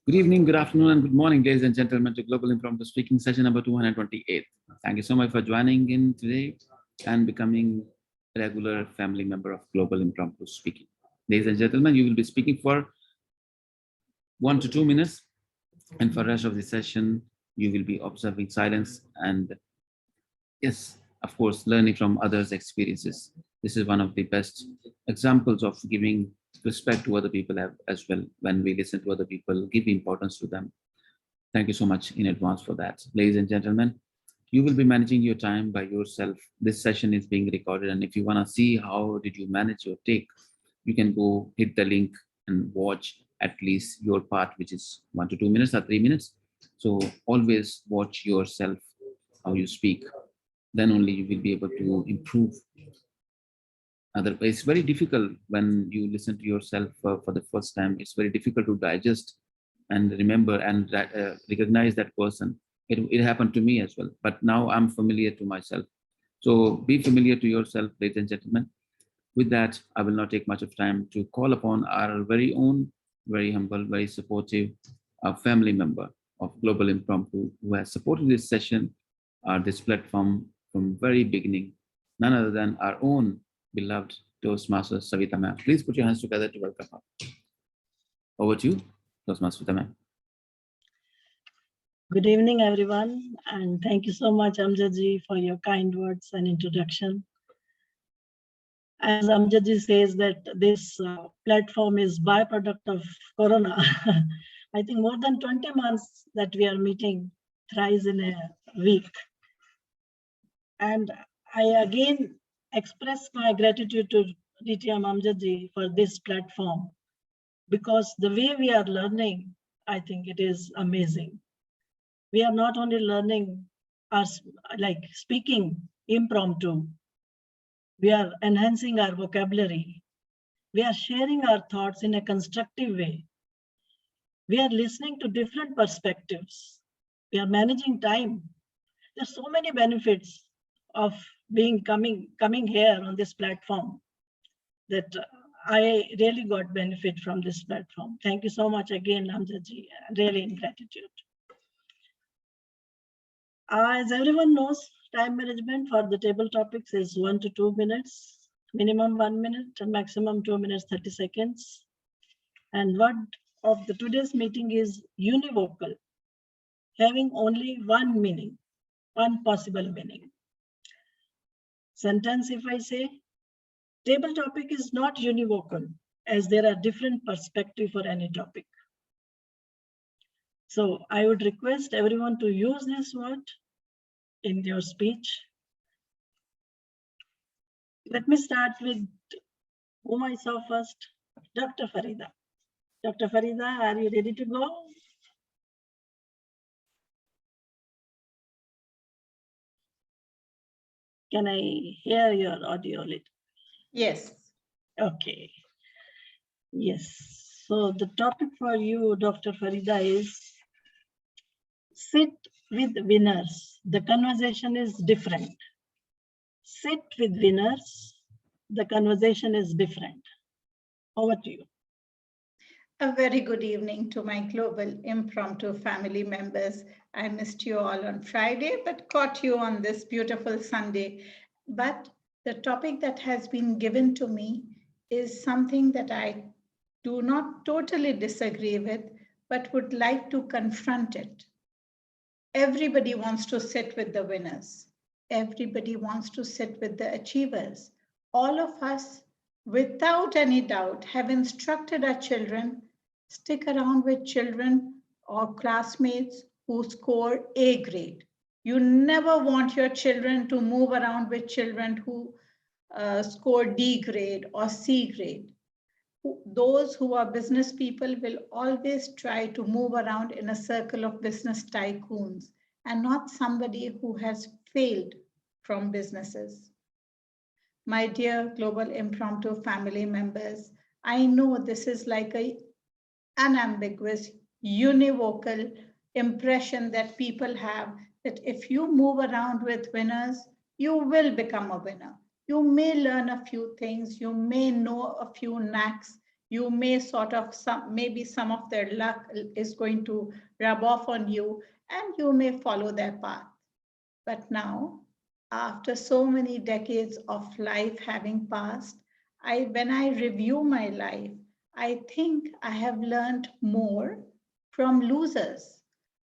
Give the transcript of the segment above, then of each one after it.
Good evening, good afternoon, and good morning, ladies and gentlemen, to Global Impromptu Speaking session number 228. Thank you so much for joining in today and becoming a regular family member of Global Impromptu Speaking. Ladies and gentlemen, you will be speaking for 1 to 2 minutes, and for the rest of the session, you will be observing silence and, yes, of course, learning from others' experiences. This is one of the best examples of giving respect to other people as well. When we listen to other people, give importance to them. Thank you so much in advance for that. Ladies and gentlemen, you will be managing your time by yourself. This session is being recorded, and if you want to see how did you manage your take, you can go hit the link and watch at least your part, which is 1 to 2 minutes or 3 minutes. So always watch yourself, how you speak. Then only you will be able to improve. Otherwise, it's very difficult when you listen to yourself for the first time. It's very difficult to digest and remember and recognize that person. It happened to me as well, but now I'm familiar to myself. So be familiar to yourself, ladies and gentlemen. With that, I will not take much of time to call upon our very own, very humble, very supportive family member of Global Impromptu, who has supported this session, this platform from very beginning, none other than our own beloved Toastmaster Savita ma'am. Please put your hands together to welcome her. Over to you, Toastmaster Savita ma'am. Good evening, everyone, and thank you so much, Amjad ji, for your kind words and introduction. As Amjad ji says that this platform is byproduct of Corona. I think more than 20 months that we are meeting thrice in a week. And I again express my gratitude to DTM Amjad ji for this platform, because the way we are learning, I think it is amazing. We are not only learning like speaking impromptu, we are enhancing our vocabulary. We are sharing our thoughts in a constructive way. We are listening to different perspectives. We are managing time. There's so many benefits of coming here on this platform that I really got benefit from this platform. Thank you so much again, Amjad ji, really in gratitude. As everyone knows, time management for the table topics is 1 to 2 minutes, minimum 1 minute, and maximum 2 minutes, 30 seconds. And word of the today's meeting is univocal, having only one meaning, one possible meaning. Sentence, if I say, table topic is not univocal, as there are different perspectives for any topic. So I would request everyone to use this word in your speech. Let me start with whom I saw first, Dr. Farida. Dr. Farida, are you ready to go? Can I hear your audio little? Yes. Okay. Yes. So the topic for you, Dr. Farida, is sit with winners. The conversation is different. Sit with winners. The conversation is different. Over to you. A very good evening to my Global Impromptu family members. I missed you all on Friday, but caught you on this beautiful Sunday. But the topic that has been given to me is something that I do not totally disagree with, but would like to confront it. Everybody wants to sit with the winners. Everybody wants to sit with the achievers. All of us, without any doubt, have instructed our children, stick around with children or classmates who score A grade. You never want your children to move around with children who score D grade or C grade. Those who are business people will always try to move around in a circle of business tycoons and not somebody who has failed from businesses. My dear Global Impromptu family members, I know this is like an unambiguous, univocal impression that people have that if you move around with winners, you will become a winner. You may learn a few things, you may know a few knacks, You may sort of maybe some of their luck is going to rub off on you and you may follow their path. But now, after so many decades of life having passed, when I review my life, I think I have learned more from losers,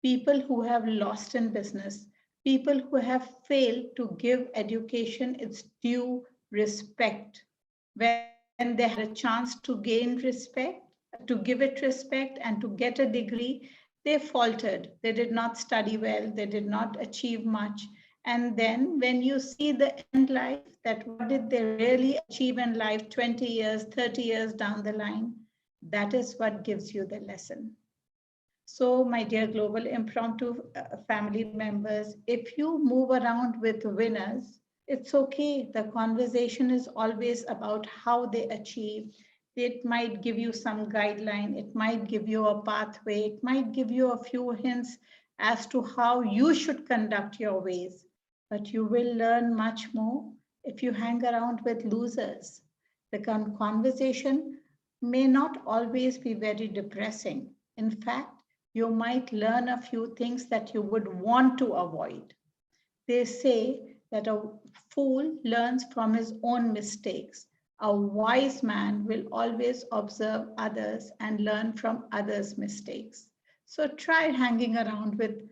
people who have lost in business, people who have failed to give education its due respect. When they had a chance to gain respect, to give it respect, and to get a degree, they faltered. They did not study well, they did not achieve much. And then when you see the end life, that what did they really achieve in life 20 years, 30 years down the line, that is what gives you the lesson. So, my dear global impromptu family members, if you move around with winners, it's okay. The conversation is always about how they achieve. It might give you some guideline, it might give you a pathway, it might give you a few hints as to how you should conduct your ways. But you will learn much more if you hang around with losers. The conversation may not always be very depressing. In fact, you might learn a few things that you would want to avoid. They say that a fool learns from his own mistakes. A wise man will always observe others and learn from others' mistakes. So try hanging around with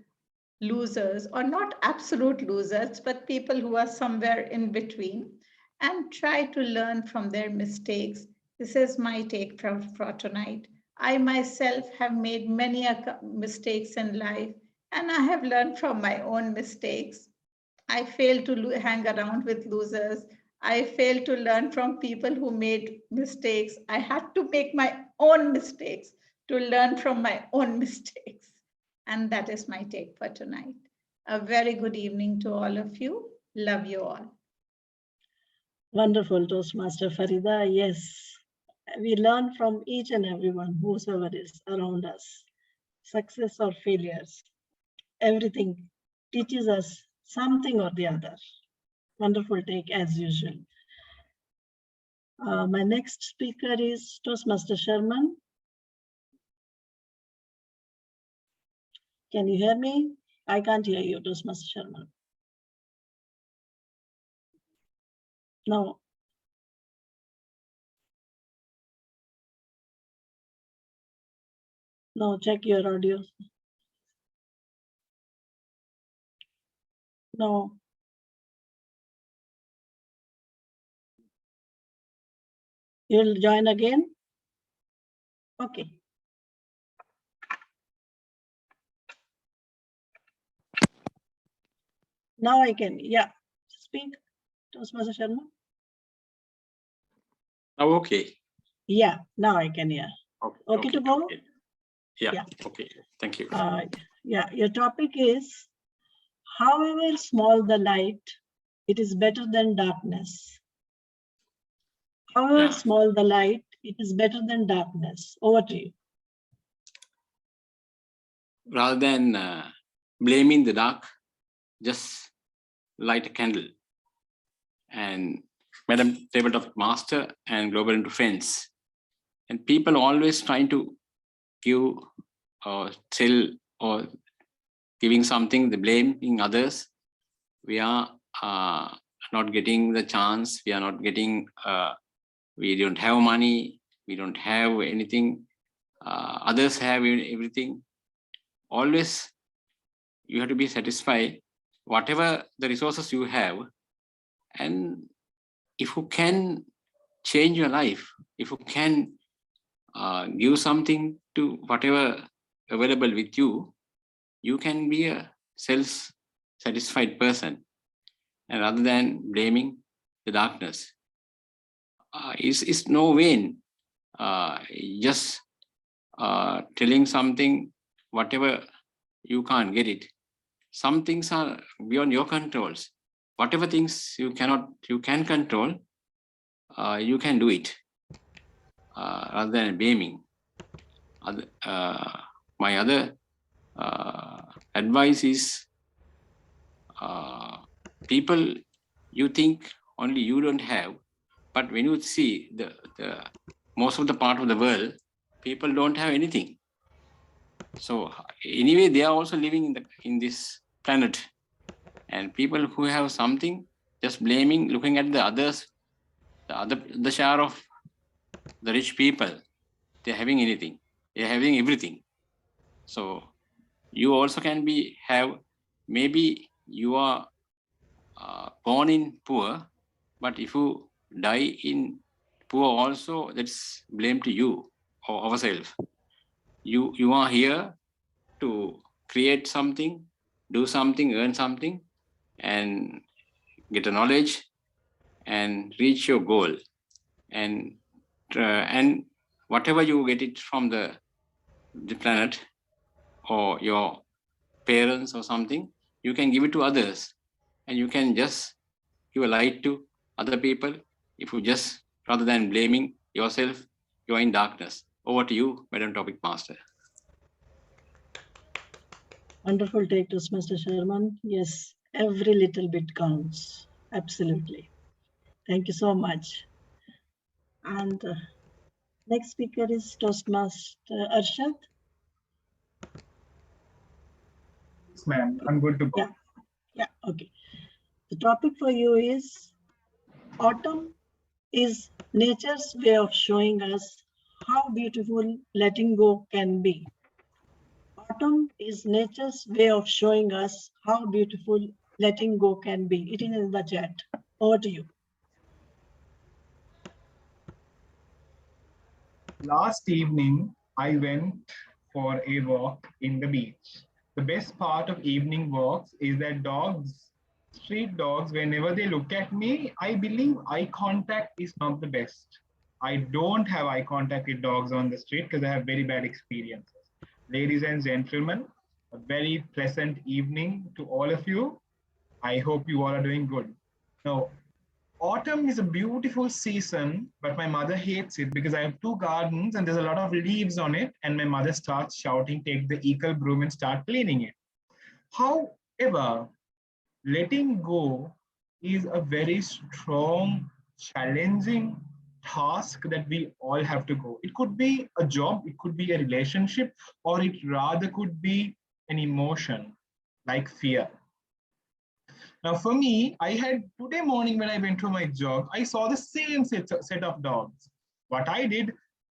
losers, or not absolute losers, but people who are somewhere in between, and try to learn from their mistakes. This is my take for tonight. I myself have made many mistakes in life, and I have learned from my own mistakes. I failed to hang around with losers. I failed to learn from people who made mistakes. I had to make my own mistakes to learn from my own mistakes. And that is my take for tonight. A very good evening to all of you. Love you all. Wonderful, Toastmaster Farida. Yes, we learn from each and everyone, whosoever is around us. Success or failures, everything teaches us something or the other. Wonderful take as usual. My next speaker is Toastmaster Sherman. Can you hear me? I can't hear you, Toastmaster Sherman. No. No, check your audio. No. You'll join again? Okay. Now I can, yeah. Speak, Toastmaster Sharma. Oh, okay. Yeah, now I can hear. Okay to go? Okay. Yeah, okay. Thank you. Yeah, your topic is, however small the light, it is better than darkness. However small the light, it is better than darkness. Over to you. Rather than blaming the dark, just light a candle. And Madam Tabletop Master and Global into Friends. And people always trying to give or tell or giving something, the blaming others. We are not getting the chance. We are not getting, we don't have money. We don't have anything. Others have everything. Always you have to be satisfied whatever the resources you have. And if you can change your life, if you can give something to whatever available with you, you can be a self-satisfied person. And rather than blaming the darkness, is no vain. Just telling something, whatever you can't get it. Some things are beyond your controls. Whatever things you can control, you can do it. Rather than blaming. My other advice is, people you think only you don't have, but when you see the most of the part of the world, people don't have anything. So anyway, they are also living in this planet. And people who have something, just blaming, looking at the others, the share of the rich people, they're having anything, they're having everything. So you also can maybe you are born in poor, but if you die in poor also, that's blame to you or ourselves. You are here to create something, do something, earn something, and get a knowledge and reach your goal. And whatever you get it from the planet or your parents or something, you can give it to others, and you can just give a light to other people. If you just, rather than blaming yourself, you are in darkness. Over to you, Madam Topic Master. Wonderful take, Mr. Sherman. Yes, every little bit counts. Absolutely. Thank you so much. And next speaker is Toastmaster Arshad. Yes, ma'am. I'm good to go. Yeah, okay. The topic for you is autumn is nature's way of showing us how beautiful letting go can be. Autumn is nature's way of showing us how beautiful letting go can be. It is in the chat. Over to you. Last evening, I went for a walk in the beach. The best part of evening walks is that street dogs, whenever they look at me, I believe eye contact is not the best. I don't have eye contact with dogs on the street because I have very bad experiences. Ladies and gentlemen, a very pleasant evening to all of you. I hope you all are doing good. Now, autumn is a beautiful season, but my mother hates it because I have 2 gardens and there's a lot of leaves on it. And my mother starts shouting, take the equal broom and start cleaning it. However, letting go is a very strong, challenging task that we all have to go. It could be a job, it could be a relationship, or it rather could be an emotion like fear. Now, for me, I had today morning when I went to my jog, I saw the same set of dogs. What I did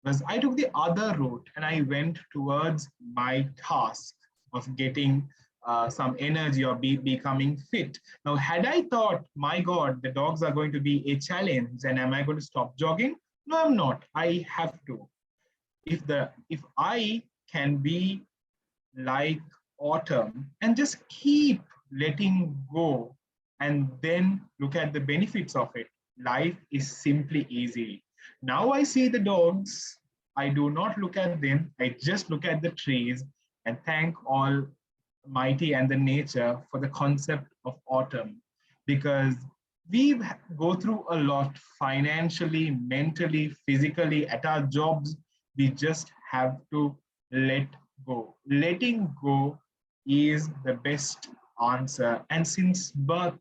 was I took the other route and I went towards my task of getting some energy or becoming fit. Now, had I thought, my God, the dogs are going to be a challenge and am I going to stop jogging? No, I'm not. I have to. If I can be like autumn and just keep letting go and then look at the benefits of it, life is simply easy. Now I see the dogs, I do not look at them, I just look at the trees and thank Almighty and the nature for the concept of autumn, because we go through a lot financially, mentally, physically, at our jobs. We just have to let go. Letting go is the best answer. And since birth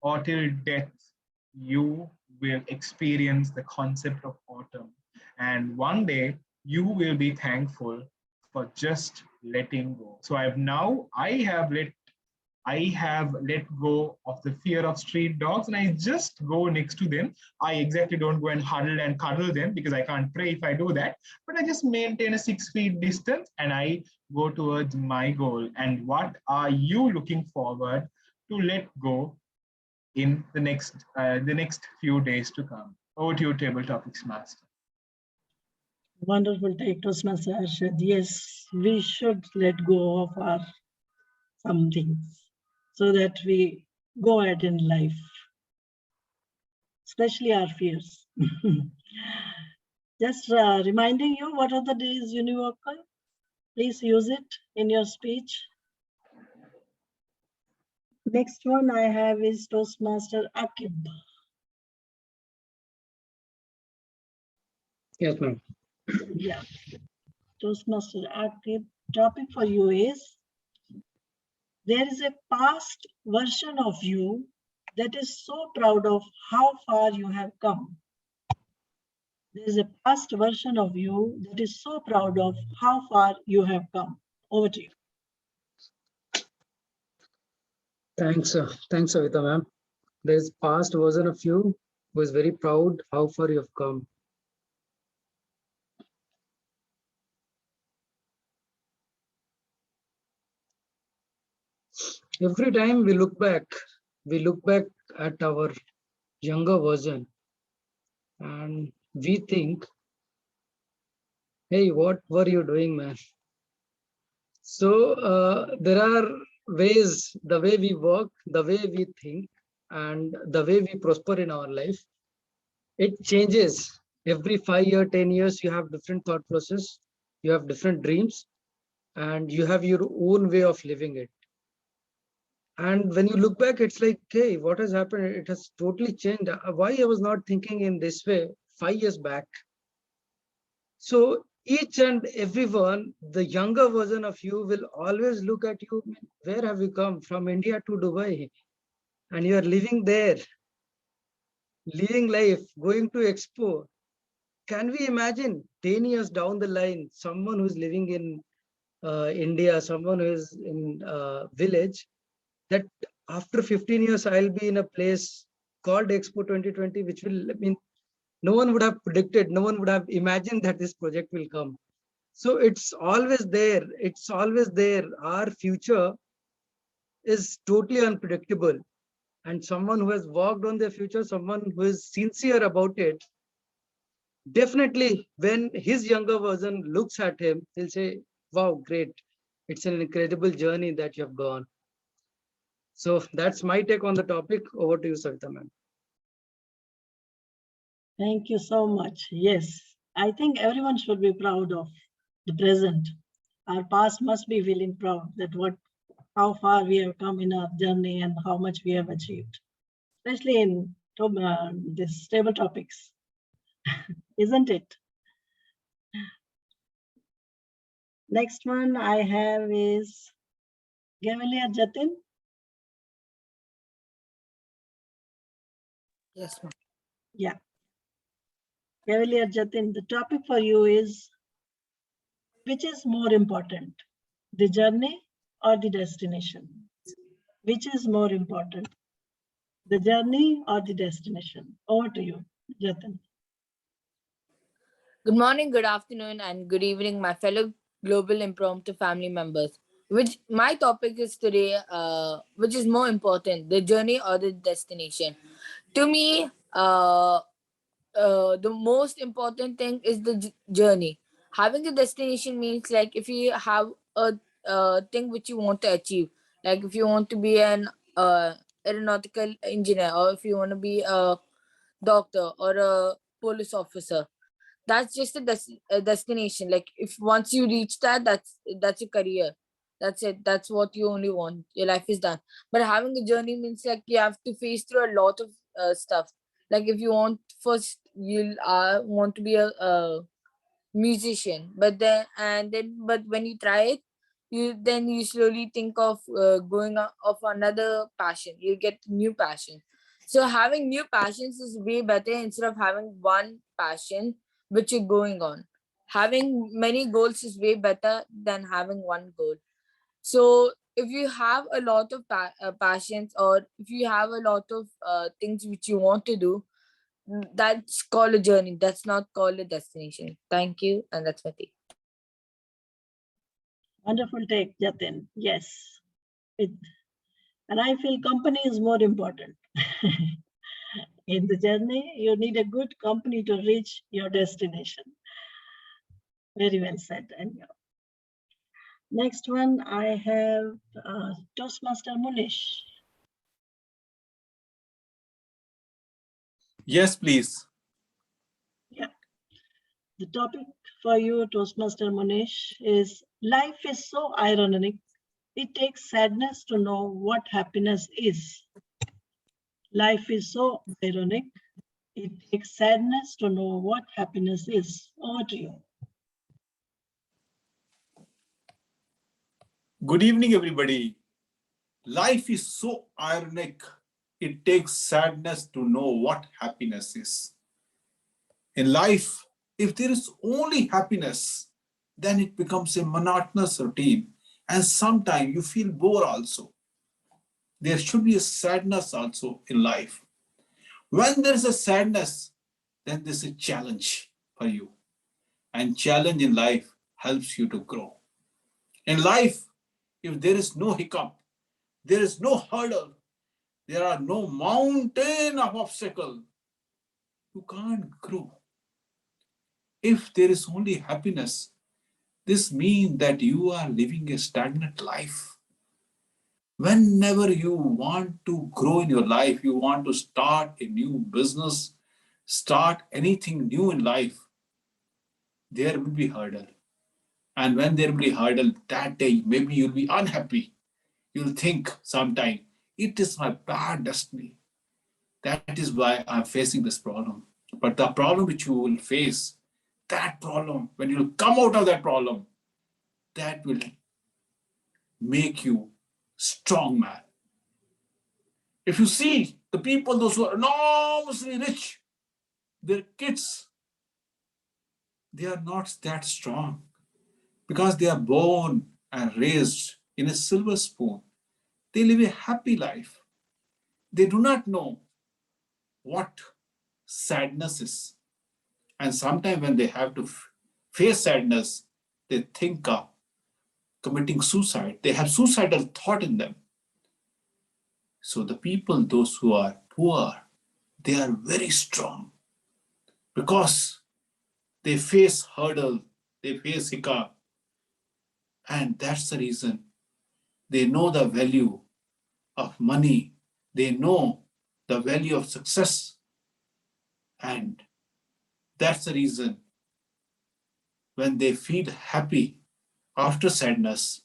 or till death, you will experience the concept of autumn. And one day you will be thankful for just letting go. So I have let go of the fear of street dogs and I just go next to them. I exactly don't go and huddle and cuddle them because I can't pray if I do that, but I just maintain a 6 feet distance and I go towards my goal. And what are you looking forward to let go in the next few days to come? Over to you, Table Topics Master. Wonderful take, Toastmaster Arshad. Yes, we should let go of our some things so that we go ahead in life, especially our fears. Just reminding you, what are the days univocal? Please use it in your speech. Next one I have is Toastmaster Akib. Yes, ma'am. Yeah. Toastmaster Akib, topic for you is, there is a past version of you that is so proud of how far you have come. There is a past version of you that is so proud of how far you have come. Over to you. Thanks, Savita ma'am. There's past version of you who is very proud how far you have come. Every time we look back at our younger version and we think, hey, what were you doing, man? So there are ways, the way we work, the way we think, and the way we prosper in our life, it changes. Every 5 years, 10 years, you have different thought process, you have different dreams, and you have your own way of living it. And when you look back, it's like, hey, what has happened? It has totally changed. Why I was not thinking in this way 5 years back? So each and everyone, the younger version of you will always look at you. Where have you come from? India to Dubai, and you are living there, living life, going to expo. Can we imagine 10 years down the line, someone who's living in India, someone who is in village, that after 15 years, I'll be in a place called Expo 2020, which will, I mean, no one would have predicted, no one would have imagined that this project will come. So it's always there. It's always there. Our future is totally unpredictable. And someone who has worked on their future, someone who is sincere about it, definitely when his younger version looks at him, he'll say, wow, great. It's an incredible journey that you have gone. So that's my take on the topic. Over to you, Savita ma'am. Thank you so much. Yes, I think everyone should be proud of the present. Our past must be feeling proud that how far we have come in our journey and how much we have achieved, especially in these stable topics, isn't it? Next one I have is Gavalier Jatin. Yes, ma'am. Yeah. Gavalier Jatin, the topic for you is, which is more important, the journey or the destination? Which is more important, the journey or the destination? Over to you, Jatin. Good morning, good afternoon, and good evening, my fellow Global Impromptu family members. Which my topic is today, which is more important, the journey or the destination? To me, the most important thing is the journey. Having a destination means, like, if you have a thing which you want to achieve, like if you want to be an aeronautical engineer, or if you want to be a doctor or a police officer, that's just a destination. Like, if once you reach that, that's your career, that's it, that's what you only want, your life is done. But having a journey means, like, you have to face through a lot of stuff. Like, if you want, first you'll want to be a musician, but when you try it, you slowly think of going of another passion, you get new passion. So having new passions is way better instead of having one passion which you're going on. Having many goals is way better than having one goal. So if you have a lot of passions, or if you have a lot of things which you want to do, that's called a journey, that's not called a destination. Thank you, and that's my take. Wonderful take, Jatin. Yes. And I feel company is more important. In the journey, you need a good company to reach your destination. Very well said. And next one, I have Toastmaster Munish. Yes, please. Yeah. The topic for you, Toastmaster Munish, is life is so ironic. It takes sadness to know what happiness is. Life is so ironic. It takes sadness to know what happiness is. Over to you. Good evening, everybody. Life is so ironic. It takes sadness to know what happiness is. In life, If there is only happiness, then it becomes a monotonous routine. And sometimes you feel bored also. There should be a sadness also in life. When there is a sadness, then there's a challenge for you. And challenge in life helps you to grow. In life, if there is no hiccup, there is no hurdle, there are no mountain of obstacle, you can't grow. If there is only happiness, this means that you are living a stagnant life. Whenever you want to grow in your life, you want to start a new business, start anything new in life, there will be hurdle. And when there will be hurdle, that day maybe you'll be unhappy. You'll think sometime, it is my bad destiny. That is why I'm facing this problem. But the problem which you will face, that problem, when you come out of that problem, that will make you strong man. If you see the people, those who are enormously rich, their kids, they are not that strong because they are born and raised in a silver spoon. They live a happy life. They do not know what sadness is. And sometimes when they have to face sadness, they think of committing suicide. They have suicidal thought in them. So the people, those who are poor, they are very strong because they face hurdle, they face hiccup. And that's the reason they know the value of money. They know the value of success. And that's the reason when they feel happy after sadness,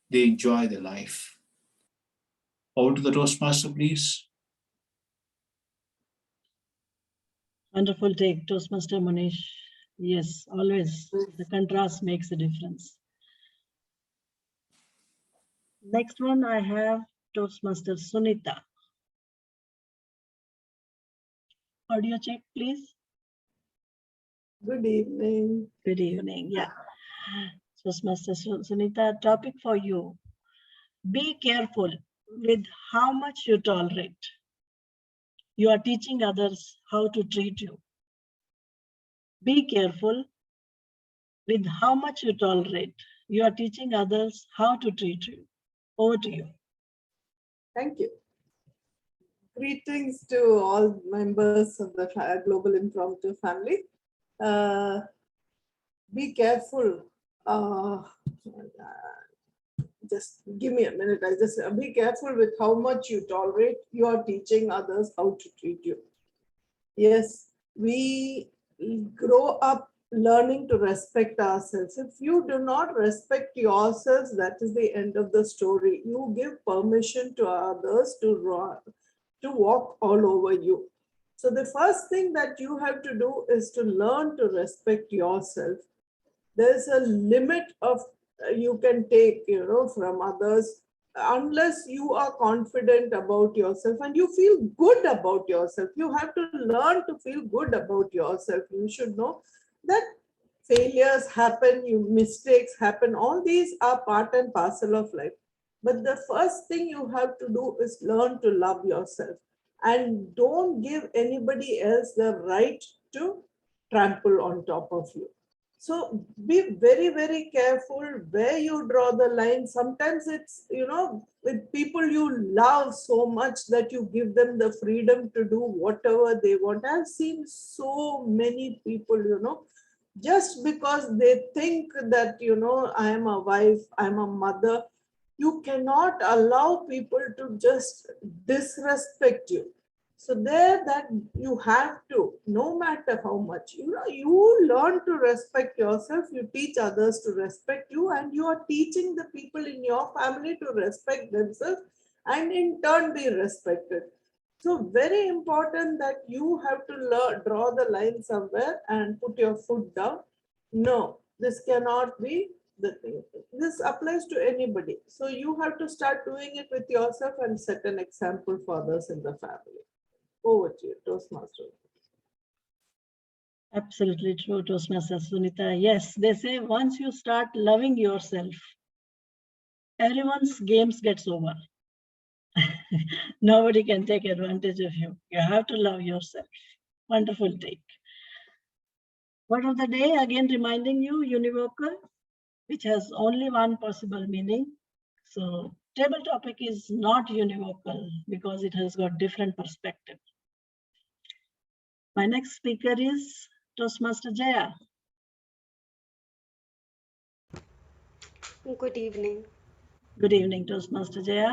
they enjoy their life. Over to the Toastmaster, please. Wonderful take, Toastmaster Manish. Yes, always the contrast makes a difference. Next one I have Toastmaster Sunita. Audio check, please. Good evening. Good evening. Yeah. Toastmaster Sunita, topic for you. Be careful with how much you tolerate. You are teaching others how to treat you. Be careful with how much you tolerate. You are teaching others how to treat you. Over to you. Thank you. Greetings to all members of the Global Impromptu family. Be careful. Just give me a minute. I just be careful with how much you tolerate. You are teaching others how to treat you. Yes, we grow up learning to respect ourselves. If you do not respect yourselves, that is the end of the story. You give permission to others to walk all over you. So the first thing that you have to do is to learn to respect yourself. There's a limit of you can take, from others, unless you are confident about yourself and you feel good about yourself. You have to learn to feel good about yourself. You should know that failures happen, mistakes happen. All these are part and parcel of life. But the first thing you have to do is learn to love yourself and don't give anybody else the right to trample on top of you. So be very, very careful where you draw the line. Sometimes it's, with people you love so much that you give them the freedom to do whatever they want. I've seen so many people, just because they think that, I am a wife, I'm a mother, you cannot allow people to just disrespect you. So there that you have to, no matter how much, you learn to respect yourself, you teach others to respect you, and you are teaching the people in your family to respect themselves and in turn be respected. So very important that you have to draw the line somewhere and put your foot down. No, this cannot be the thing. This applies to anybody. So you have to start doing it with yourself and set an example for others in the family. Over to you, Toastmaster. Absolutely true, Toastmaster Sunita. Yes, they say once you start loving yourself, everyone's games gets over. Nobody can take advantage of you. You have to love yourself. Wonderful take. Word of the day, again reminding you, univocal, which has only one possible meaning. So table topic is not univocal because it has got different perspective. My next speaker is Toastmaster Jaya. Good evening. Good evening, Toastmaster Jaya.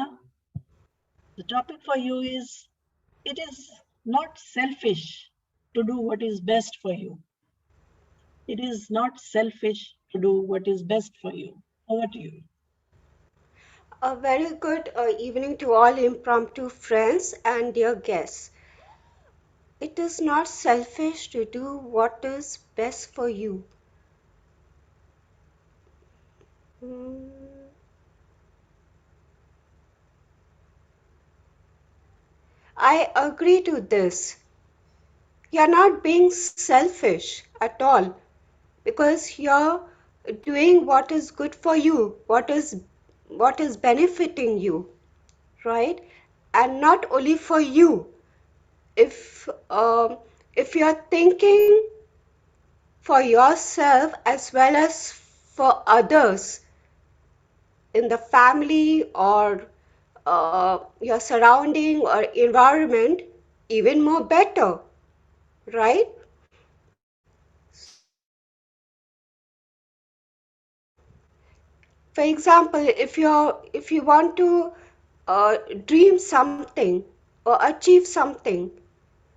The topic for you is, it is not selfish to do what is best for you. It is not selfish to do what is best for you. Over to you. A very good evening to all impromptu friends and dear guests. It is not selfish to do what is best for you. Hmm, I agree to this. You're not being selfish at all because you're doing what is good for you, what is benefiting you, right? And not only for you. If you're thinking for yourself as well as for others in the family or your surrounding or environment, even more better, right? For example, if you want to dream something or achieve something,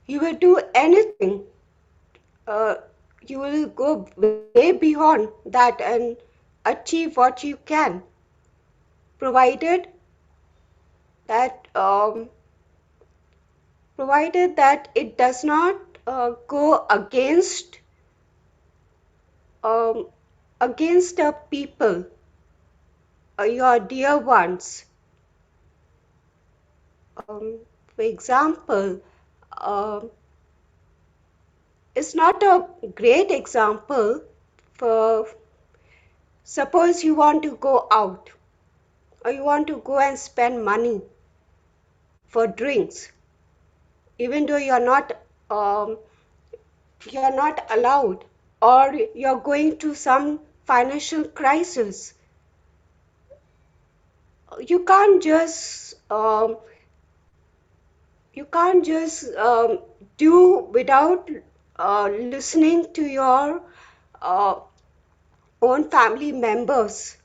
you will do anything. Uh, you will go way beyond that and achieve what you can, provided that it does not go um, against the people, your dear ones. For example, um, it's not a great example. For suppose you want to go out or you want to go and spend money for drinks, even though um, you're not allowed, or you're going through some financial crisis. You can't just do without listening to your uh, own family members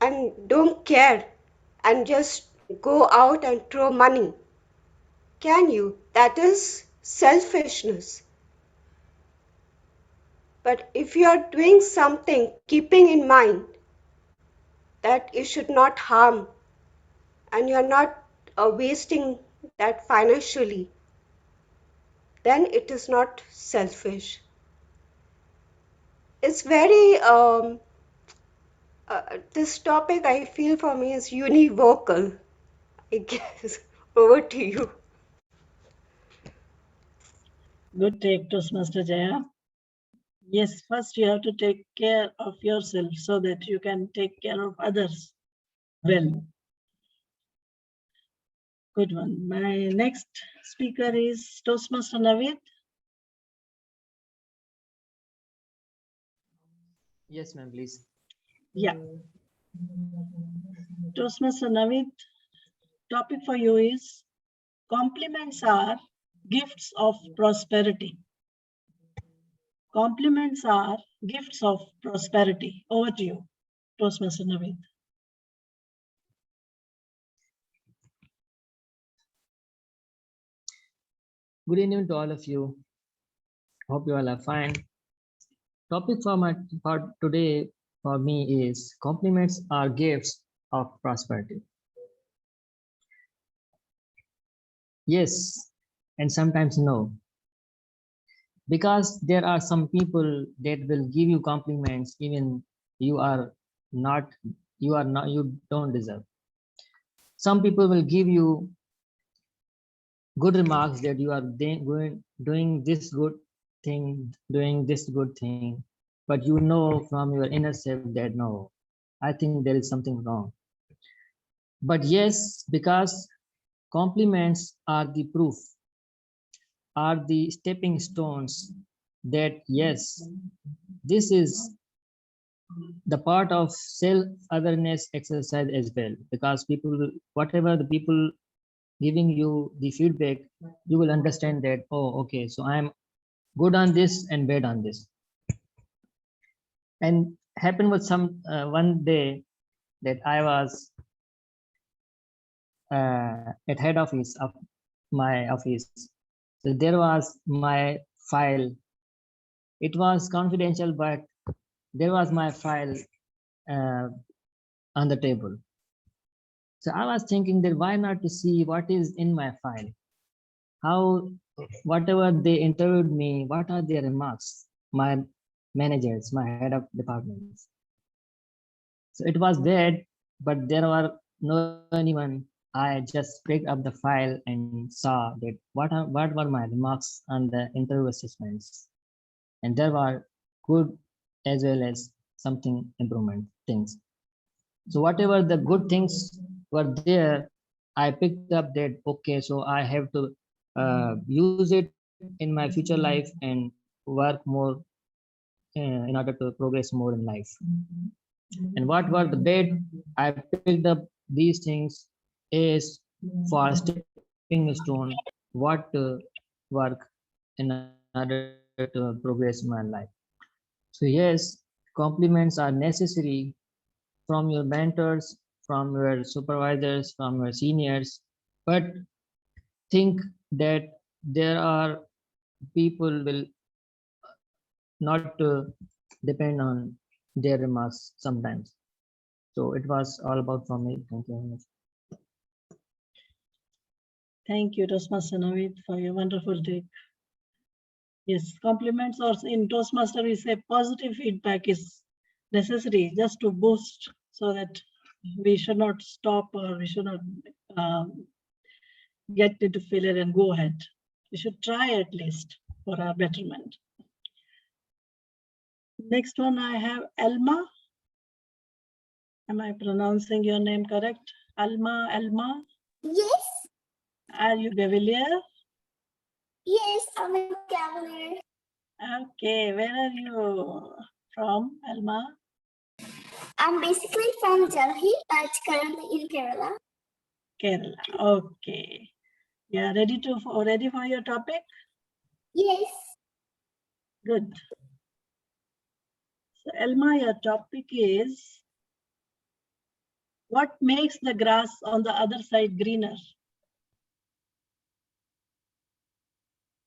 and don't care and just go out and throw money. Can you? That is selfishness. But if you are doing something keeping in mind that it should not harm and you're not wasting that financially, then it is not selfish. It's very, this topic I feel for me is univocal, I guess. Over to you. Good take, Toastmaster Jaya. Yes, first you have to take care of yourself so that you can take care of others well. Good one. My next speaker is Toastmaster Naveed. Yes, ma'am, please. Yeah. Toastmaster Naveed, topic for you is, compliments are gifts of prosperity. Compliments are gifts of prosperity. Over to you, Toastmaster Naveed. Good evening to all of you. Hope you all are fine. Topic for today for me is compliments are gifts of prosperity. Yes, and sometimes no. Because there are some people that will give you compliments even you don't deserve. Some people will give you good remarks that you are doing this good thing, doing this good thing, but you know from your inner self that no, I think there is something wrong. But yes, because compliments are the proof, are the stepping stones that yes, this is the part of self-awareness exercise as well, because people, whatever the people giving you the feedback, you will understand that, oh, okay, so I'm good on this and bad on this. And happened with some one day that I was at head office of my office. So there was my file. It was confidential, but there was my file uh, on the table. So I was thinking that why not to see what is in my file? How, whatever they interviewed me, what are their remarks? My managers, my head of departments. So it was bad, but there were no anyone. I just picked up the file and saw that what were my remarks on the interview assessments, and there were good as well as something improvement things. So whatever the good things were there, I picked up that okay, so I have to use it in my future life and work more in order to progress more in life. And what were the bad? I picked up these things as for stepping stone, what to work in order to progress my life. So yes, compliments are necessary from your mentors, from your supervisors, from your seniors, but think that there are people will not depend on their remarks sometimes. So it was all about from me. Thank you very much. Thank you, Toastmaster Naveed, for your wonderful take. Yes, compliments or in Toastmaster, we say positive feedback is necessary just to boost so that we should not stop or we should not get into failure and go ahead. We should try at least for our betterment. Next one I have Elma. Am I pronouncing your name correct? Elma? Yes, Are you Gavilier? yes, I'm a Cavalier. Okay, where are you from, Elma? I'm basically from Delhi, but currently in Kerala. Kerala. Okay. Yeah, ready for your topic? Yes. Good. So Elma, your topic is what makes the grass on the other side greener?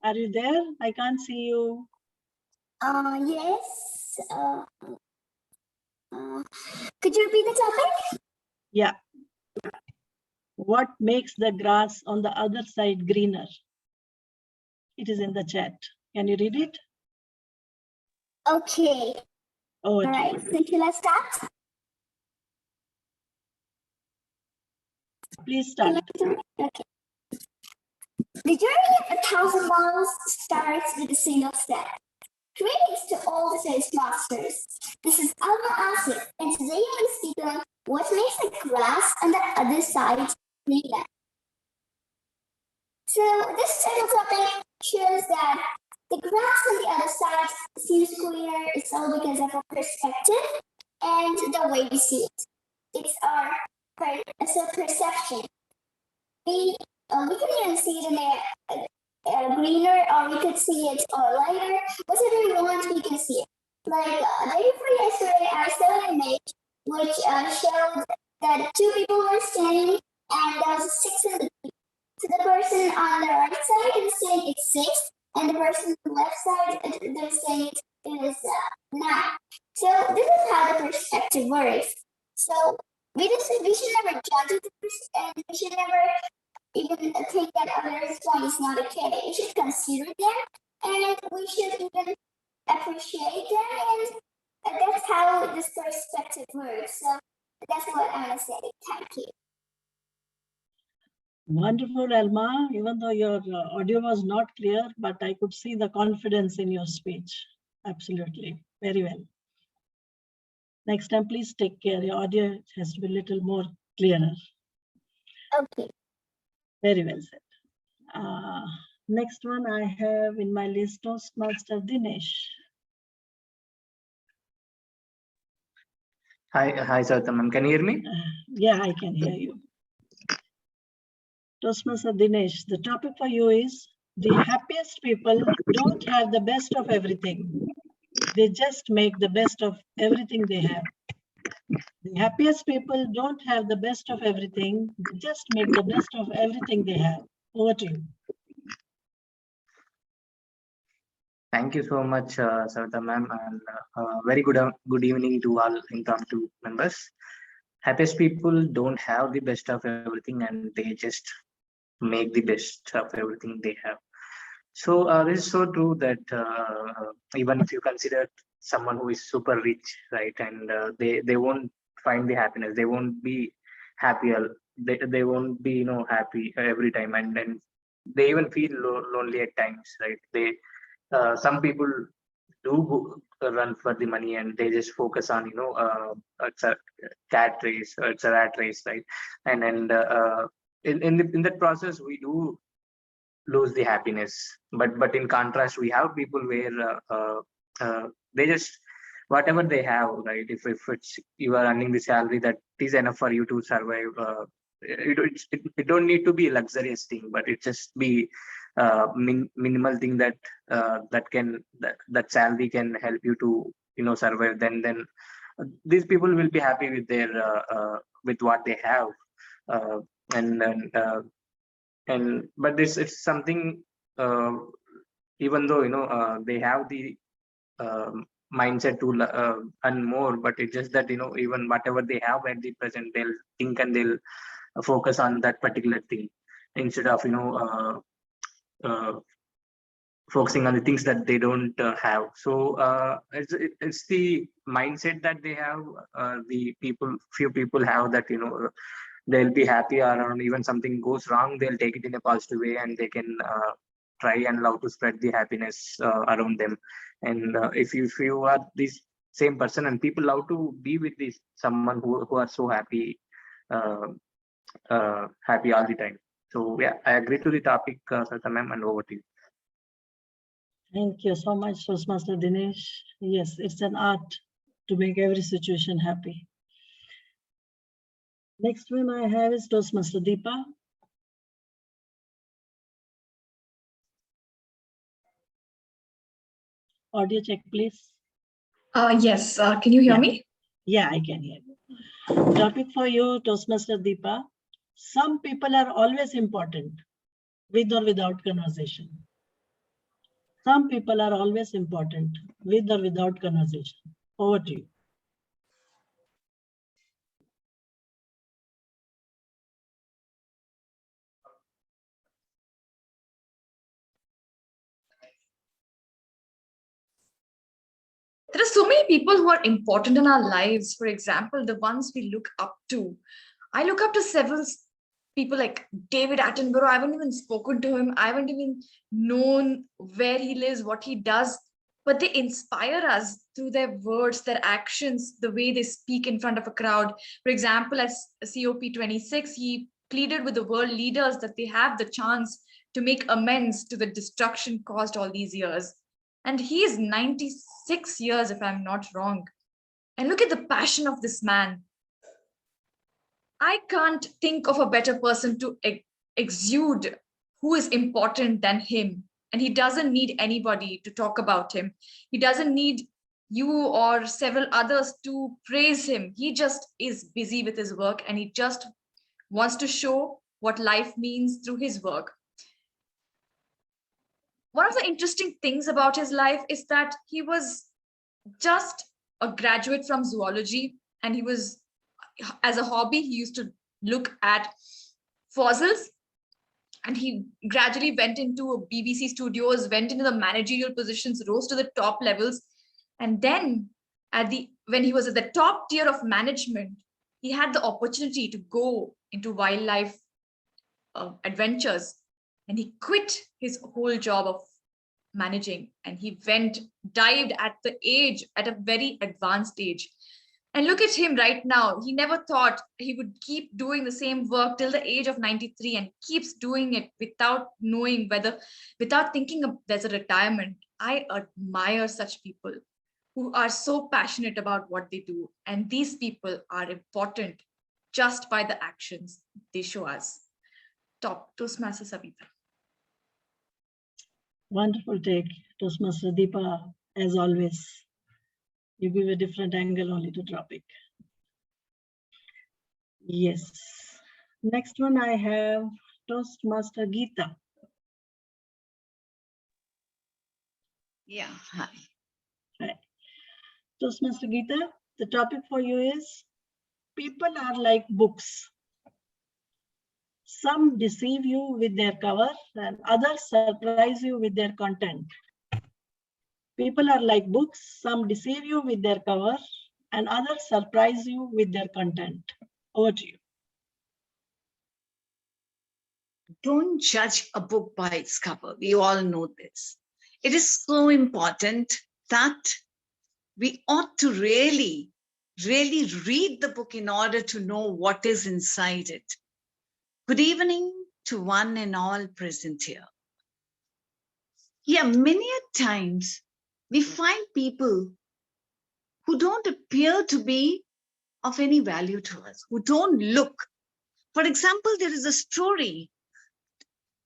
Are you there? I can't see you. Yes. Could you repeat the topic? Yeah. What makes the grass on the other side greener? It is in the chat. Can you read it? Okay. Oh, All right. So shall I start? Please start. Okay. The journey of 1,000 miles starts with a single step. Greetings to all the sales masters. This is Alma Asif, and today I will speak on what makes the grass on the other side greener. So this title topic shows that the grass on the other side seems greener. It's all because of our perspective and the way we see it. It's our perception. We can even see it in a greener, or we could see it lighter. Whatever we want, we can see it. Like day before yesterday, I saw an image which showed that two people were standing and there was a 6 in the So the person on the right side is saying it's 6, and the person on the left side, they're saying it is 9. So this is how the perspective works. So we should never judge it, and we should never even think that other's point is not okay. We should consider them, and we should even appreciate them, and that's how this perspective works. So that's what I'm gonna say. Thank you. Wonderful, Alma. Even though your audio was not clear, but I could see the confidence in your speech. Absolutely. Very well. Next time, please take care. Your audio has to be a little more clearer. Okay. Very well said. Next one I have in my list, Toastmaster Dinesh. Hi, Sartham, ma'am. Can you hear me? Yeah, I can hear you. Toastmaster Dinesh, the topic for you is the happiest people don't have the best of everything. They just make the best of everything they have. The happiest people don't have the best of everything. They just make the best of everything they have. Over to you. Thank you so much, Sartham, ma'am, and very good evening to all impromptu members. Happiest people don't have the best of everything, and they just make the best of everything they have. So this is so true that even if you consider someone who is super rich, right, and they won't find the happiness, they won't be happier, they won't be happy every time, and then they even feel lonely at times, right? Some people do run for the money and they just focus on it's a cat race or it's a rat race, right? And in that process we do lose the happiness, but in contrast we have people where they just whatever they have, right? If it's you are earning the salary that is enough for you to survive, it don't need to be a luxurious thing, but it just be minimal thing that that salary can help you to survive. Then these people will be happy with their with what they have, uh, and but this it's something, even though they have the mindset to earn more, but it's just that even whatever they have at the present, they'll think and they'll focus on that particular thing instead of uh, focusing on the things that they don't have. So it's the mindset that they have. The few people have that they'll be happy around even something goes wrong, they'll take it in a positive way and they can try and love to spread the happiness around them. And if you are this same person and people love to be with this someone who are so happy, uh, happy all the time. So yeah, I agree to the topic, Sarita ma'am, and over to you. Thank you so much, Toastmaster Dinesh. Yes, it's an art to make every situation happy. Next one I have is Toastmaster Deepa. Audio check, please. Yes, can you hear me? Yeah, I can hear you. Topic for you, Toastmaster Deepa. Some people are always important, with or without conversation. Some people are always important, with or without conversation. Over to you. There are so many people who are important in our lives. For example, the ones we look up to. I look up to several people like David Attenborough. I haven't even spoken to him. I haven't even known where he lives, what he does, but they inspire us through their words, their actions, the way they speak in front of a crowd. For example, at COP26, he pleaded with the world leaders that they have the chance to make amends to the destruction caused all these years. And he is 96 years, if I'm not wrong. And look at the passion of this man. I can't think of a better person to exude who is important than him. And he doesn't need anybody to talk about him. He doesn't need you or several others to praise him. He just is busy with his work and he just wants to show what life means through his work. One of the interesting things about his life is that he was just a graduate from zoology, and he was, as a hobby, he used to look at fossils, and he gradually went into BBC studios, went into the managerial positions, rose to the top levels, and then when he was at the top tier of management, he had the opportunity to go into wildlife adventures, and he quit his whole job of managing, and he dived at a very advanced age. And look at him right now. He never thought he would keep doing the same work till the age of 93, and keeps doing it without knowing without thinking of there's a retirement. I admire such people who are so passionate about what they do. And these people are important just by the actions they show us. Top Toastmaster Savita. Wonderful take, Toastmaster Deepa, as always. You give a different angle only to topic. Yes. Next one I have Toastmaster Geeta. Yeah, hi. Hi. Toastmaster Geeta, the topic for you is people are like books. Some deceive you with their cover and others surprise you with their content. People are like books. Some deceive you with their cover and others surprise you with their content. Over to you. Don't judge a book by its cover. We all know this. It is so important that we ought to really read the book in order to know what is inside it. Good evening to one and all present here. Yeah, many a times we find people who don't appear to be of any value to us, who don't look. For example, there is a story,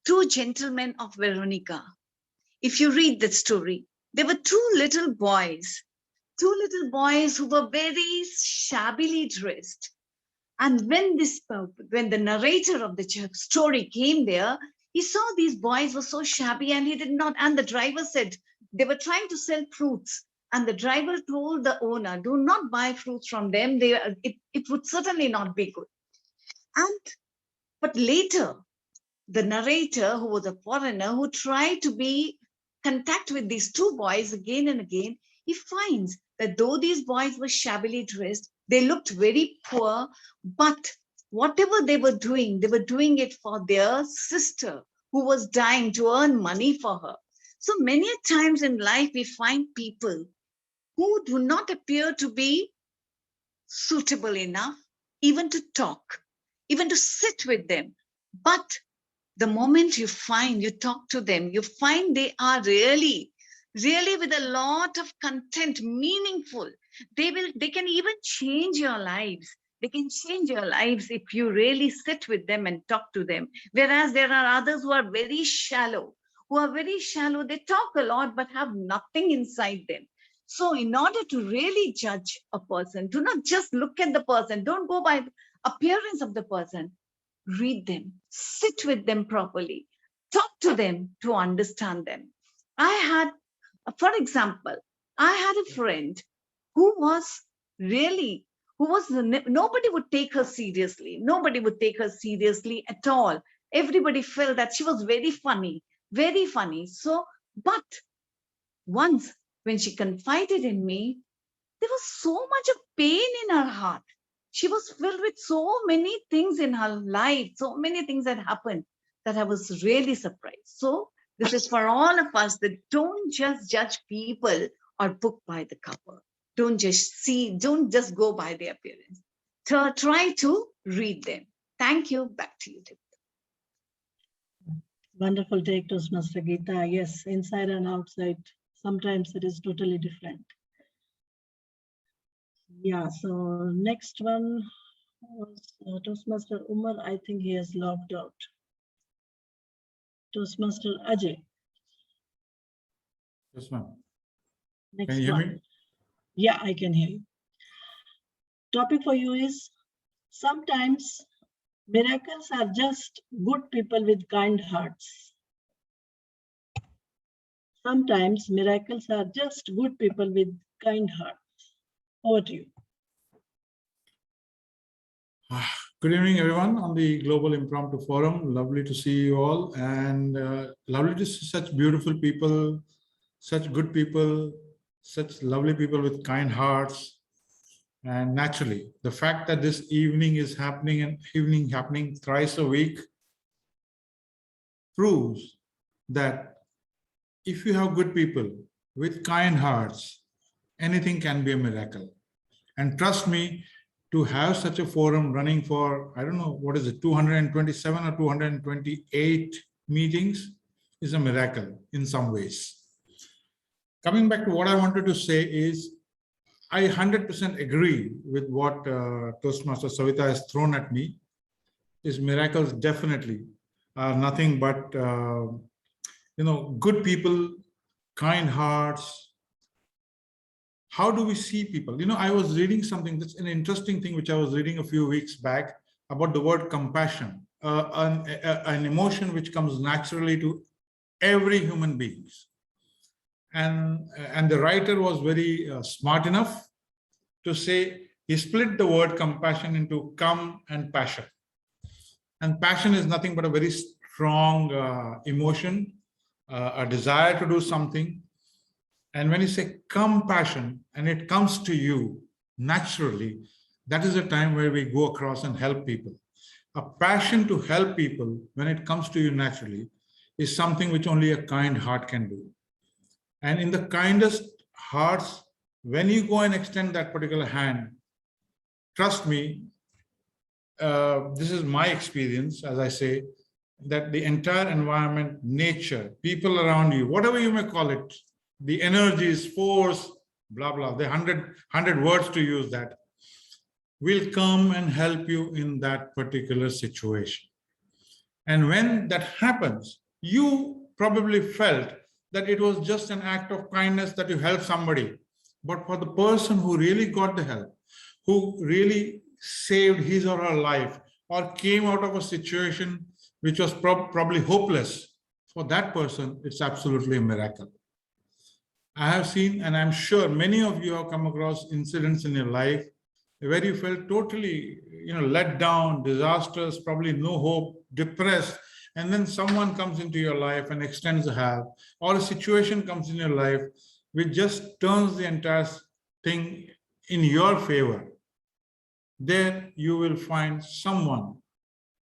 Two Gentlemen of Veronica. If you read that story, there were two little boys who were very shabbily dressed. And when the narrator of the story came there, he saw these boys were so shabby, and and the driver said they were trying to sell fruits. And the driver told the owner, do not buy fruits from them. It would certainly not be good. But later, the narrator, who was a foreigner, who tried to be contact with these two boys again and again, he finds that though these boys were shabbily dressed, they looked very poor, but whatever they were doing it for their sister who was dying, to earn money for her. So many times in life, we find people who do not appear to be suitable enough even to talk, even to sit with them. But the moment you talk to them, you find they are really with a lot of content, meaningful. They can even change your lives. They can change your lives if you really sit with them and talk to them. Whereas there are others who are very shallow. They talk a lot, but have nothing inside them. So in order to really judge a person, do not just look at the person. Don't go by the appearance of the person. Read them, sit with them properly, talk to them to understand them. For example, I had a friend nobody would take her seriously. Nobody would take her seriously at all. Everybody felt that she was very funny, very funny. So, but once when she confided in me, there was so much of pain in her heart. She was filled with so many things in her life, so many things that happened, that I was really surprised. So this is for all of us, that don't just judge people or book by the cover. Don't just go by their appearance. Try to read them. Thank you. Back to you, Tim. Wonderful take, Toastmaster Geeta. Yes, inside and outside, sometimes it is totally different. Yeah, so next one was Toastmaster Umar. I think he has logged out. Toastmaster Ajay. Yes, ma'am. Next Can you hear one. me? Yeah, I can hear you. Topic for you is, sometimes miracles are just good people with kind hearts. Sometimes miracles are just good people with kind hearts. Over to you. Good evening, everyone, on the Global Impromptu Forum. Lovely to see you all, and lovely to see such beautiful people, such good people, such lovely people with kind hearts. And naturally, the fact that this evening is happening thrice a week proves that if you have good people with kind hearts, anything can be a miracle. And trust me, to have such a forum running for, I don't know, what is it, 227 or 228 meetings is a miracle in some ways. Coming back to what I wanted to say is, I 100% agree with what Toastmaster Savita has thrown at me. Is miracles definitely are nothing but, good people, kind hearts. How do we see people? I was reading something, that's an interesting thing, which I was reading a few weeks back about the word compassion, an emotion which comes naturally to every human being. And the writer was very smart enough to say, he split the word compassion into come and passion. And passion is nothing but a very strong emotion, a desire to do something. And when you say compassion and it comes to you naturally, that is a time where we go across and help people. A passion to help people when it comes to you naturally is something which only a kind heart can do. And in the kindest hearts, when you go and extend that particular hand, trust me, this is my experience, as I say, that the entire environment, nature, people around you, whatever you may call it, the energies, force, blah, blah, the 100 words to use that, will come and help you in that particular situation. And when that happens, you probably felt that it was just an act of kindness that you helped somebody. But for the person who really got the help, who really saved his or her life, or came out of a situation which was probably hopeless, for that person, it's absolutely a miracle. I have seen, and I'm sure many of you have come across incidents in your life where you felt totally, let down, disastrous, probably no hope, depressed, and then someone comes into your life and extends a help, or a situation comes in your life which just turns the entire thing in your favor. There you will find someone.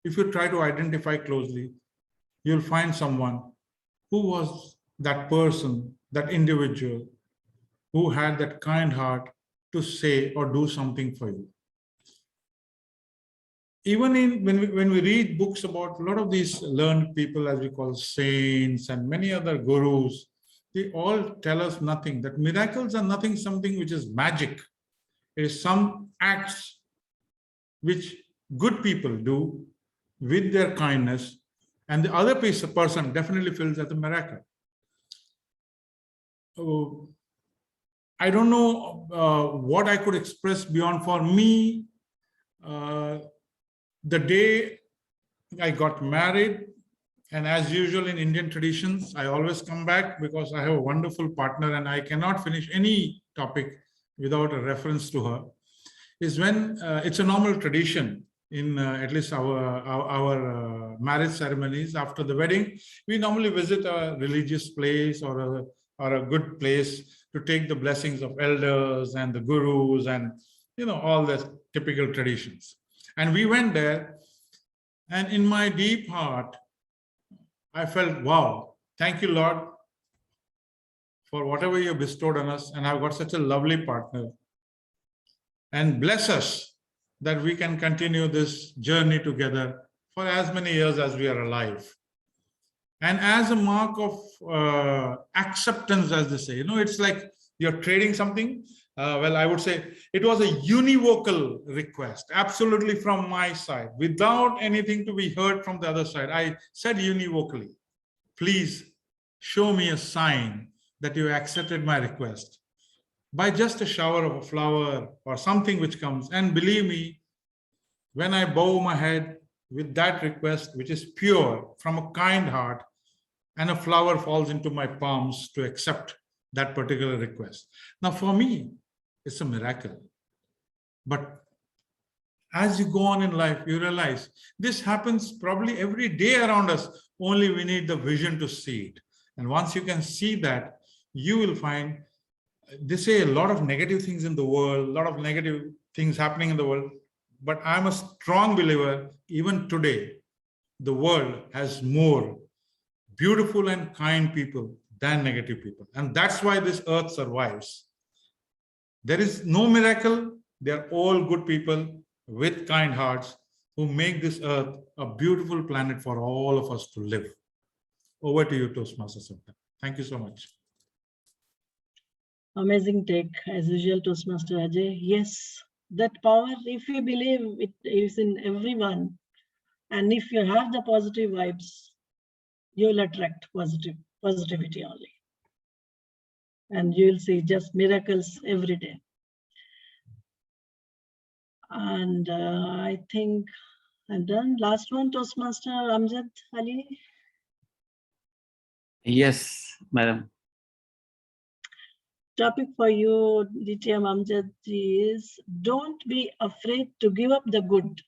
If you try to identify closely, you'll find someone who was that person, that individual, who had that kind heart to say or do something for you. Even when we read books about a lot of these learned people, as we call saints and many other gurus, they all tell us nothing, that miracles are nothing, something which is magic. It is some acts which good people do with their kindness, and the other person definitely feels as a miracle. I don't know what I could express beyond. For me, the day I got married, and as usual in Indian traditions, I always come back because I have a wonderful partner and I cannot finish any topic without a reference to her, is when it's a normal tradition in at least our marriage ceremonies. After the wedding, we normally visit a religious place or a good place to take the blessings of elders and the gurus and all the typical traditions. And we went there, and in my deep heart, I felt, wow, thank you, Lord, for whatever you bestowed on us, and I've got such a lovely partner. And bless us that we can continue this journey together for as many years as we are alive. And as a mark of acceptance, as they say, it's like you're trading something. Well, I would say it was a univocal request, absolutely from my side, without anything to be heard from the other side. I said univocally, please show me a sign that you accepted my request by just a shower of a flower or something which comes. And believe me, when I bow my head with that request, which is pure from a kind heart, and a flower falls into my palms to accept that particular request. Now, for me, it's a miracle. But as you go on in life, you realize this happens probably every day around us, only we need the vision to see it. And once you can see that, you will find, they say a lot of negative things in the world, a lot of negative things happening in the world, but I'm a strong believer, even today, the world has more beautiful and kind people than negative people. And that's why this earth survives. There is no miracle. They are all good people with kind hearts who make this earth a beautiful planet for all of us to live. Over to you, Toastmaster Savita. Thank you so much. Amazing take, as usual, Toastmaster Ajay. Yes, that power, if you believe it is in everyone, and if you have the positive vibes, you will attract positivity only. And you will see just miracles every day. And I think I'm done. Last one, Toastmaster Amjad Ali. Yes, madam. Topic for you, DTM Amjad ji, is don't be afraid to give up the good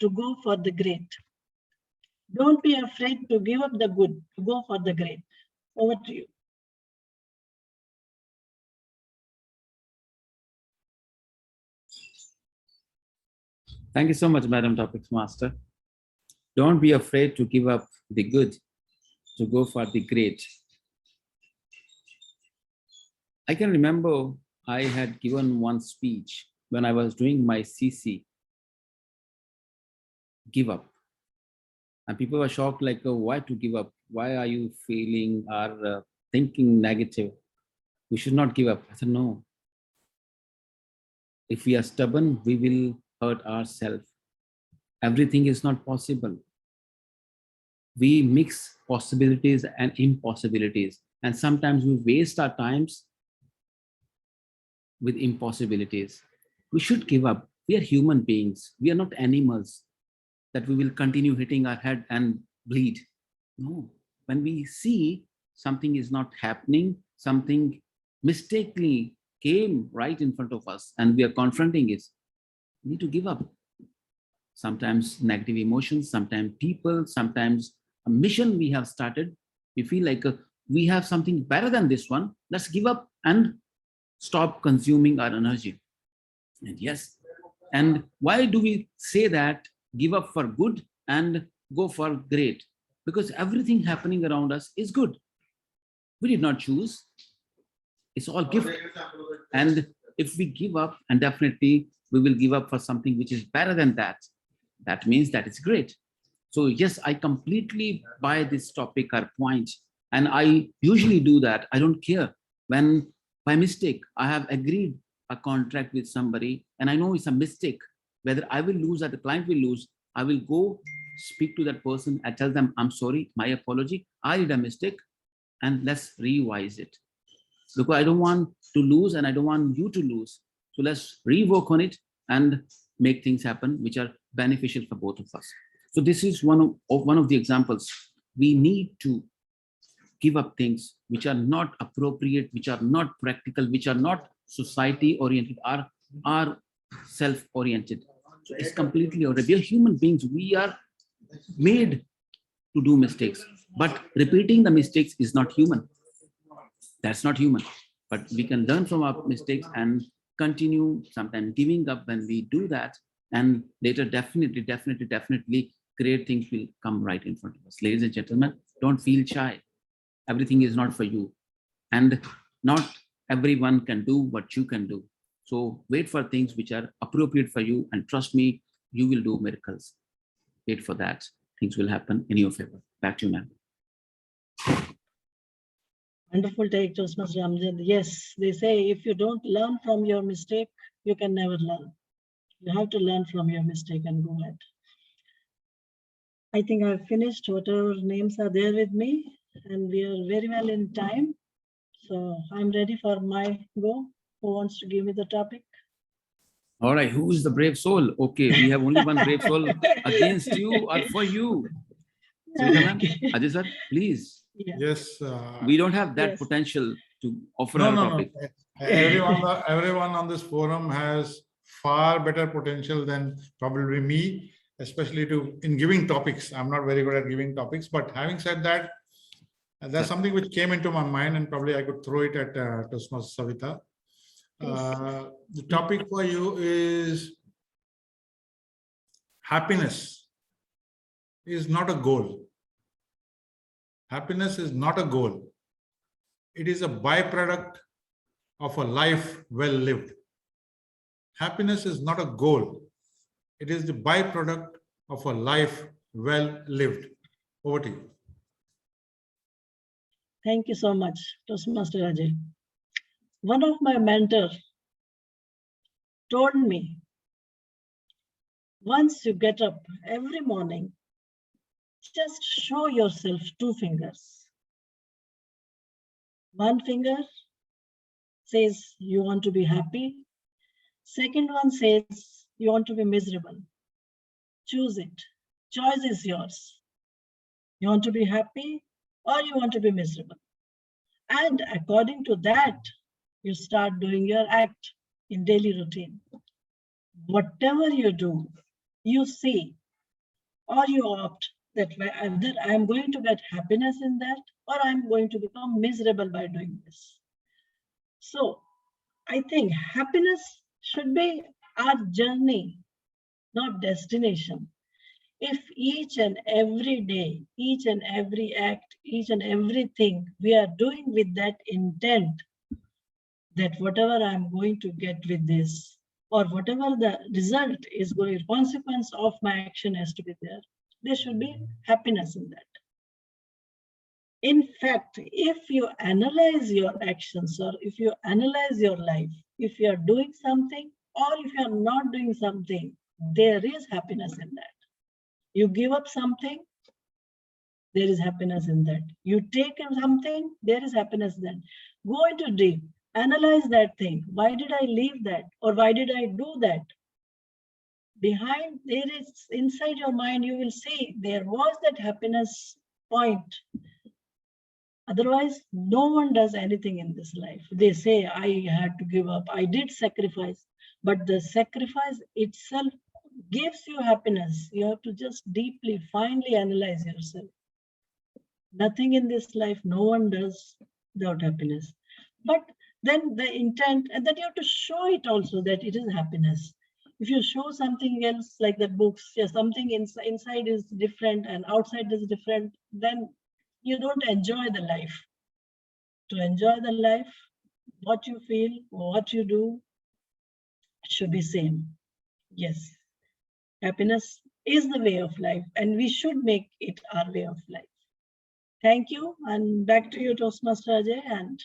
to go for the great. Don't be afraid to give up the good to go for the great. Over to you. Thank you so much, Madam Topics Master. Don't be afraid to give up the good to go for the great. I can remember I had given one speech when I was doing my CC, give up. And people were shocked, like, oh, why to give up? Why are you feeling or thinking negative? We should not give up. I said, no. If we are stubborn, we will hurt ourselves. Everything is not possible. We mix possibilities and impossibilities. And sometimes we waste our times with impossibilities. We should give up. We are human beings. We are not animals that we will continue hitting our head and bleed. No. When we see something is not happening, something mistakenly came right in front of us and we are confronting it, we need to give up. Sometimes negative emotions, sometimes people, sometimes a mission we have started. We feel like we have something better than this one. Let's give up and stop consuming our energy. And yes, and why do we say that? Give up for good and go for great? Because everything happening around us is good. We did not choose. It's all gift. And if we give up, and definitely we will give up for something which is better than that, that means that it's great. So yes, I completely buy this topic or point. And I usually do that. I don't care when by mistake I have agreed a contract with somebody and I know it's a mistake, whether I will lose or the client will lose, I will go speak to that person and tell them, I'm sorry, my apology, I did a mistake and let's revise it. Because I don't want to lose and I don't want you to lose. So let's rework on it and make things happen which are beneficial for both of us. So this is one of the examples. We need to give up things which are not appropriate, which are not practical, which are not society oriented, are self-oriented. So it's completely already. We are human beings. We are made to do mistakes, but repeating the mistakes is not human. That's not human. But we can learn from our mistakes and continue, sometimes giving up when we do that, and later definitely great things will come right in front of us. Ladies and gentlemen, don't feel shy. Everything is not for you, and not everyone can do what you can do. So wait for things which are appropriate for you, and trust me, you will do miracles. Wait for that. Things will happen in your favor. Back to you, ma'am. Wonderful take, Toastmaster Amjad. Yes, they say if you don't learn from your mistake, you can never learn. You have to learn from your mistake and go ahead. I think I've finished whatever names are there with me, and we are very well in time. So I'm ready for my go. Who wants to give me the topic? All right, who is the brave soul? Okay, we have only one brave soul against you or for you. Ajay sir, please. Yeah. Yes. We don't have that potential to offer our topic. Everyone on this forum has far better potential than probably me, especially in giving topics. I'm not very good at giving topics, but having said that, there's something which came into my mind and probably I could throw it at Toastmaster Savita. The topic for you is happiness is not a goal. Happiness is not a goal. It is a byproduct of a life well lived. Happiness is not a goal. It is the byproduct of a life well lived. Over to you. Thank you so much, Toastmaster Ajay. One of my mentors told me, once you get up every morning, just show yourself 2 fingers. One finger says you want to be happy. Second one says you want to be miserable. Choose it. Choice is yours. You want to be happy or you want to be miserable. And according to that, you start doing your act in daily routine. Whatever you do, you see or you opt that either I'm going to get happiness in that or I'm going to become miserable by doing this. So I think happiness should be our journey, not destination. If each and every day, each and every act, each and everything we are doing with that intent, that whatever I'm going to get with this, or whatever the result is going, consequence of my action has to be there should be happiness in that. In fact, if you analyze your actions or if you analyze your life, if you are doing something or if you are not doing something, there is happiness in that. You give up something, there is happiness in that. You take something, there is happiness in that. Go into deep, analyze that thing. Why did I leave that? Or why did I do that? Behind, there is inside your mind, you will see there was that happiness point. Otherwise, no one does anything in this life. They say, I had to give up, I did sacrifice, but the sacrifice itself gives you happiness. You have to just deeply, finely analyze yourself. Nothing in this life, no one does without happiness. But then the intent, and that you have to show it also that it is happiness. If you show something else, like the books, yeah, something inside is different and outside is different, then you don't enjoy the life. To enjoy the life, what you feel, what you do, should be same. Yes, happiness is the way of life and we should make it our way of life. Thank you, and back to you, Toastmaster Ajay. And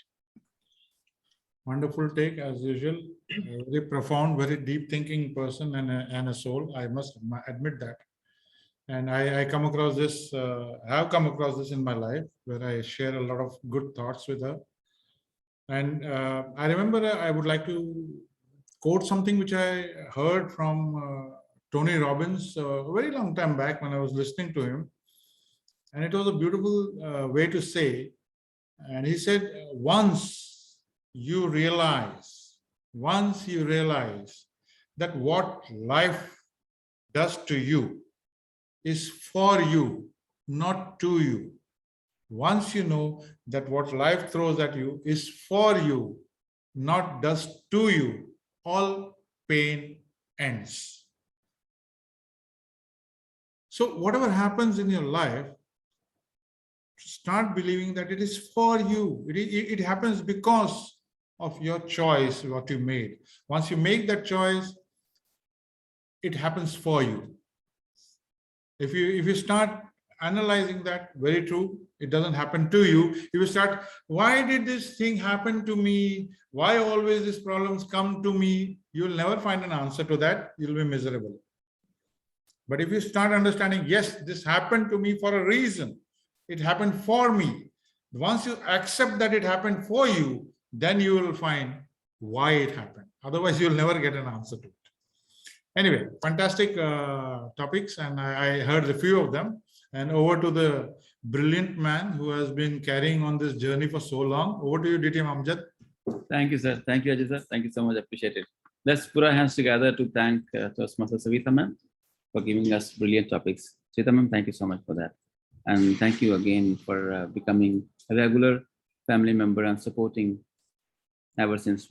wonderful take as usual. A very profound, very deep thinking person and a soul. I must admit that. And I come across this, have come across this in my life where I share a lot of good thoughts with her. And I remember I would like to quote something which I heard from Tony Robbins a very long time back when I was listening to him. And it was a beautiful way to say. And he said, once you realize that what life does to you is for you, not to you. Once you know that what life throws at you is for you, not does to you, all pain ends. So whatever happens in your life, start believing that it is for you. It happens because of your choice, what you made. Once you make that choice, it happens for you. If you start analyzing that, very true, it doesn't happen to you. If you start, why did this thing happen to me? Why always these problems come to me? You'll never find an answer to that. You'll be miserable. But if you start understanding, yes, this happened to me for a reason. It happened for me. Once you accept that it happened for you, then you will find why it happened. Otherwise, you'll never get an answer to it. Anyway, fantastic topics, and I heard a few of them. And over to the brilliant man who has been carrying on this journey for so long. Over to you, DTM Amjad. Thank you, sir. Thank you, Ajay, sir. Thank you so much. Appreciate it. Let's put our hands together to thank Toastmaster Savita ma'am for giving us brilliant topics. Savita ma'am, thank you so much for that. And thank you again for becoming a regular family member and supporting ever since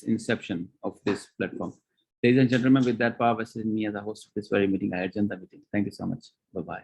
inception of this platform. Ladies and gentlemen, with that power vested in me as a host of this very meeting, I adjourn the meeting. Thank you so much. Bye-bye.